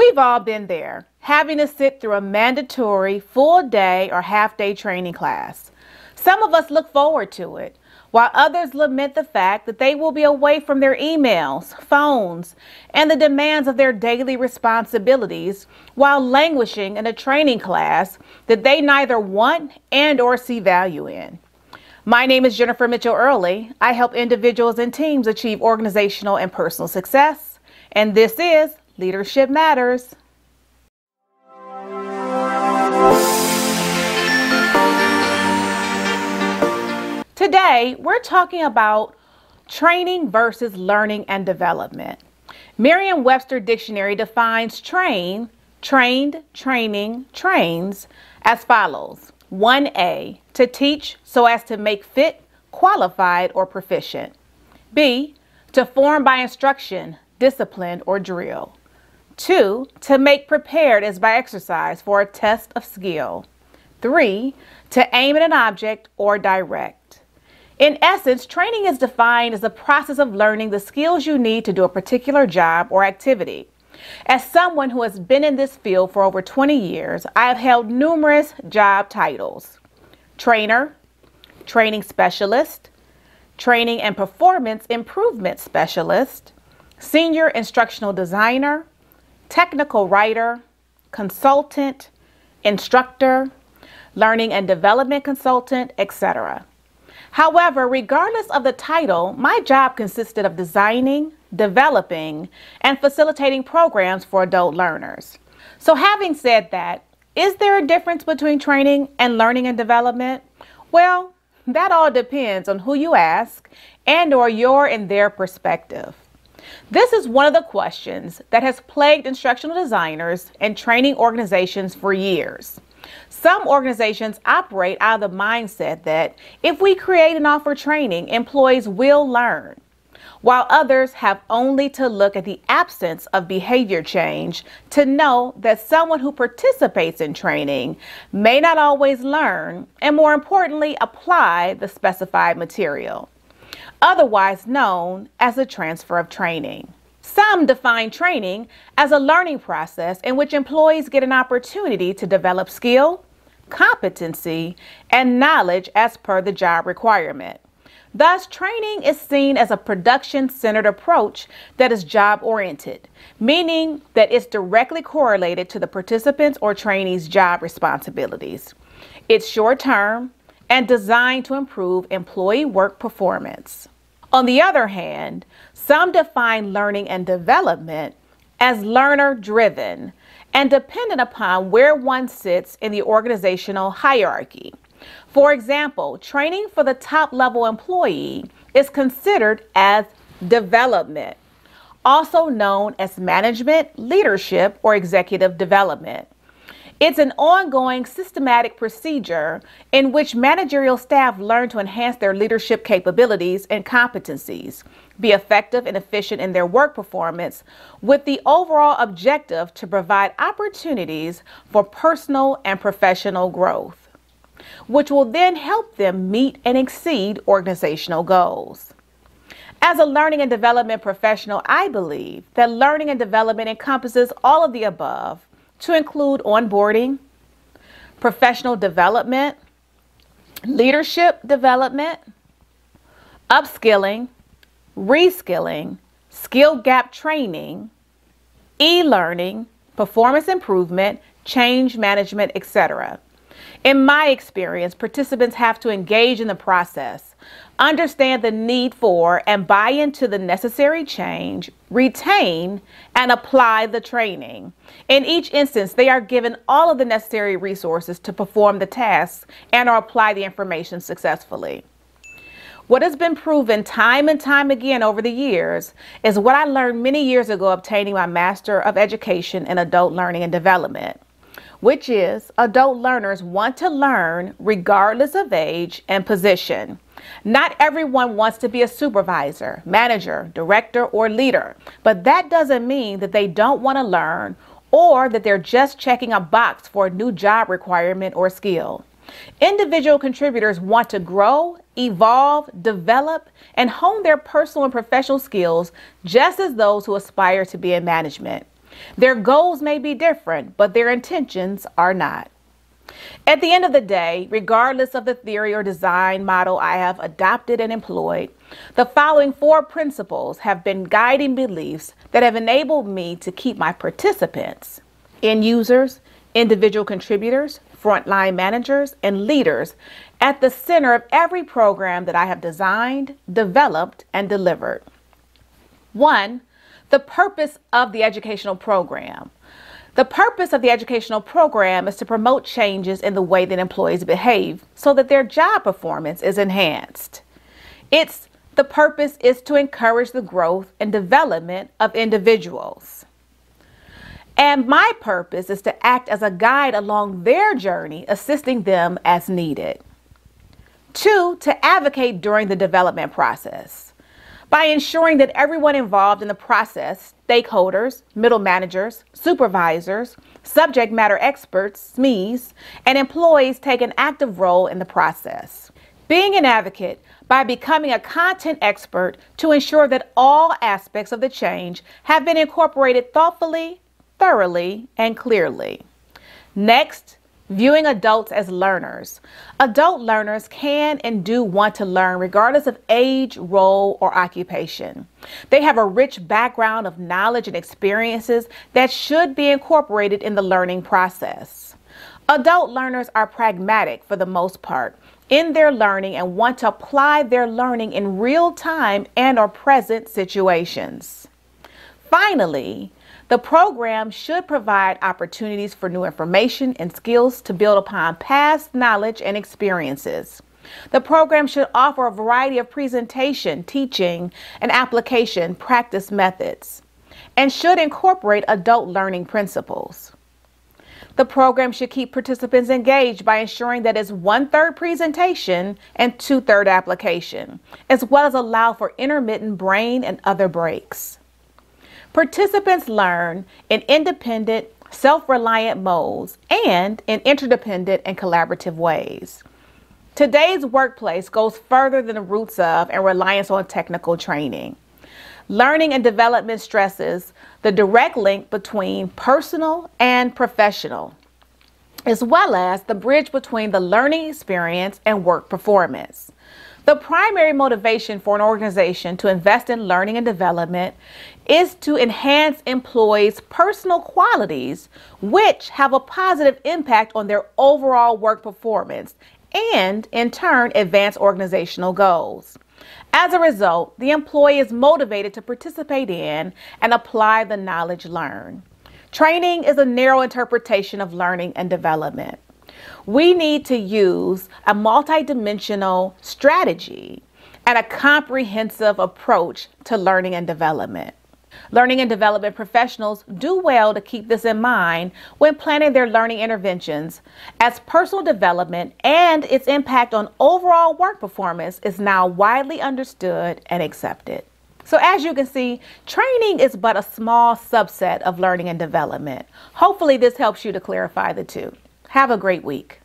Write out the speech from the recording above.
We've all been there, having to sit through a mandatory full day or half day training class. Some of us look forward to it, while others lament the fact that they will be away from their emails, phones, and the demands of their daily responsibilities while languishing in a training class that they neither want and or see value in. My name is Jennifer Mitchell-Early. I help individuals and teams achieve organizational and personal success, and this is Leadership Matters. Today, we're talking about training versus learning and development. Merriam-Webster Dictionary defines train, trained, training, trains as follows. 1A, to teach so as to make fit, qualified, or proficient. B, to form by instruction, discipline, or drill. 2, to make prepared as by exercise for a test of skill. 3, to aim at an object or direct. In essence, training is defined as the process of learning the skills you need to do a particular job or activity. As someone who has been in this field for over 20 years, I have held numerous job titles: trainer, training specialist, training and performance improvement specialist, senior instructional designer, technical writer, consultant, instructor, learning and development consultant, etc. However, regardless of the title, my job consisted of designing, developing, and facilitating programs for adult learners. So having said that, is there a difference between training and learning and development? Well, that all depends on who you ask and or your and their perspective. This is one of the questions that has plagued instructional designers and training organizations for years. Some organizations operate out of the mindset that if we create and offer training, employees will learn, while others have only to look at the absence of behavior change to know that someone who participates in training may not always learn and, more importantly, apply the specified material, otherwise known as the transfer of training. Some define training as a learning process in which employees get an opportunity to develop skill, competency, and knowledge as per the job requirement. Thus, training is seen as a production-centered approach that is job-oriented, meaning that it's directly correlated to the participants' or trainees' job responsibilities. It's short-term and designed to improve employee work performance. On the other hand, some define learning and development as learner-driven and dependent upon where one sits in the organizational hierarchy. For example, training for the top-level employee is considered as development, also known as management, leadership, or executive development. It's an ongoing systematic procedure in which managerial staff learn to enhance their leadership capabilities and competencies, be effective and efficient in their work performance, with the overall objective to provide opportunities for personal and professional growth, which will then help them meet and exceed organizational goals. As a learning and development professional, I believe that learning and development encompasses all of the above, to include onboarding, professional development, leadership development, upskilling, reskilling, skill gap training, e-learning, performance improvement, change management, etc. In my experience, participants have to engage in the process, understand the need for and buy into the necessary change, retain and apply the training. In each instance, they are given all of the necessary resources to perform the tasks and or apply the information successfully. What has been proven time and time again over the years is what I learned many years ago obtaining my Master of Education in Adult Learning and Development, which is adult learners want to learn regardless of age and position. Not everyone wants to be a supervisor, manager, director, or leader, but that doesn't mean that they don't want to learn or that they're just checking a box for a new job requirement or skill. Individual contributors want to grow, evolve, develop, and hone their personal and professional skills just as those who aspire to be in management. Their goals may be different, but their intentions are not. At the end of the day, regardless of the theory or design model I have adopted and employed, the following 4 principles have been guiding beliefs that have enabled me to keep my participants, end users, individual contributors, frontline managers, and leaders at the center of every program that I have designed, developed, and delivered. 1. The purpose of the educational program. The purpose of the educational program is to promote changes in the way that employees behave so that their job performance is enhanced. The purpose is to encourage the growth and development of individuals. And my purpose is to act as a guide along their journey, assisting them as needed. 2, to advocate during the development process by ensuring that everyone involved in the process, stakeholders, middle managers, supervisors, subject matter experts, SMEs, and employees take an active role in the process. Being an advocate by becoming a content expert to ensure that all aspects of the change have been incorporated thoughtfully, thoroughly, and clearly. Next, viewing adults as learners. Adult learners can and do want to learn regardless of age, role, or occupation. They have a rich background of knowledge and experiences that should be incorporated in the learning process. Adult learners are pragmatic for the most part in their learning and want to apply their learning in real time and or present situations. Finally, the program should provide opportunities for new information and skills to build upon past knowledge and experiences. The program should offer a variety of presentation, teaching, and application practice methods, and should incorporate adult learning principles. The program should keep participants engaged by ensuring that it's 1/3 presentation and 2/3 application, as well as allow for intermittent brain and other breaks. Participants learn in independent, self-reliant modes and in interdependent and collaborative ways. Today's workplace goes further than the roots of and reliance on technical training. Learning and development stresses the direct link between personal and professional, as well as the bridge between the learning experience and work performance. The primary motivation for an organization to invest in learning and development is to enhance employees' personal qualities, which have a positive impact on their overall work performance and, in turn, advance organizational goals. As a result, the employee is motivated to participate in and apply the knowledge learned. Training is a narrow interpretation of learning and development. We need to use a multidimensional strategy and a comprehensive approach to learning and development. Learning and development professionals do well to keep this in mind when planning their learning interventions, as personal development and its impact on overall work performance is now widely understood and accepted. So as you can see, training is but a small subset of learning and development. Hopefully this helps you to clarify the two. Have a great week.